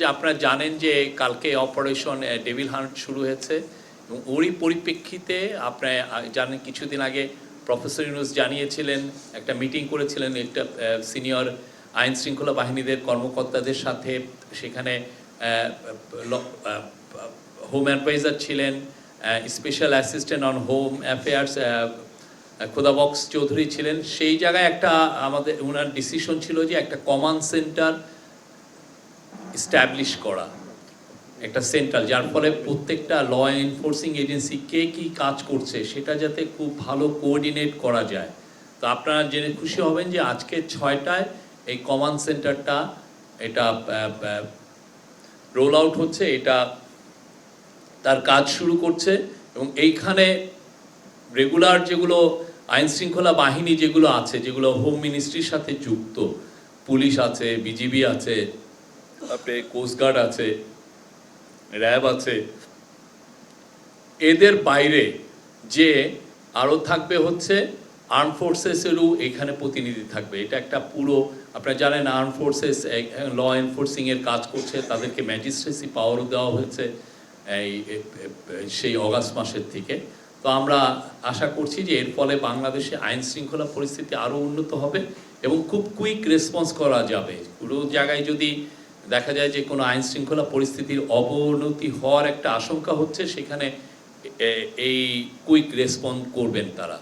যে আপনারা জানেন যে কালকে অপারেশন ডেভিল হান্ট শুরু হয়েছে এবং ওরই পরিপ্রেক্ষিতে আপনারা জানেন কিছুদিন আগে প্রফেসর ইউনূস জানিয়েছিলেন, একটা মিটিং করেছিলেন একটা সিনিয়র আইন শৃঙ্খলা বাহিনীদের কর্মকর্তাদের সাথে। সেখানে হোম অ্যাডভাইজার ছিলেন, special assistant on home affairs Khodabux Chowdhury ছিলেন। সেই জায়গায় একটা আমাদের ওনার ডিসিশন ছিল যে একটা কমান্ড সেন্টার স্ট্যাবলিশ করা, একটা সেন্ট্রাল, যার ফলে প্রত্যেকটা ল এনফোর্সিং এজেন্সি কে কী কাজ করছে সেটা যাতে খুব ভালো কোঅর্ডিনেট করা যায়। তো আপনারা জেনে খুশি হবেন যে আজকে 6টায় এই কমান্ড সেন্টারটা এটা রোল আউট হচ্ছে, এটা তার কাজ শুরু করছে। এবং এইখানে রেগুলার যেগুলো আইন শৃঙ্খলা বাহিনী যেগুলো আছে, যেগুলো হোম মিনিস্ট্রির সাথে যুক্ত, পুলিশ আছে, বিজিবি আছে, তারপরে কোস্টগার্ড আছে, র্যাব আছে, এদের বাইরে যে আরও থাকবে হচ্ছে আর্ম ফোর্সেসেরও এখানে প্রতিনিধি থাকবে। এটা একটা পুরো, আপনারা জানেন আর্ম ফোর্সেস ল এনফোর্সিংয়ের কাজ করছে, তাদেরকে ম্যাজিস্ট্রেসি পাওয়ারও দেওয়া হয়েছে সেই অগাস্ট মাসের থেকে। তো আমরা আশা করছি যে এর ফলে বাংলাদেশে আইন শৃঙ্খলা পরিস্থিতি আরও উন্নত হবে এবং খুব কুইক রেসপন্স করা যাবে। পুরো জায়গায় যদি দেখা যায় যে কোনো আইন শৃঙ্খলা পরিস্থিতির অবনতি হওয়ার একটা আশঙ্কা হচ্ছে, সেখানে এই কুইক রেসপন্স করবেন তারা।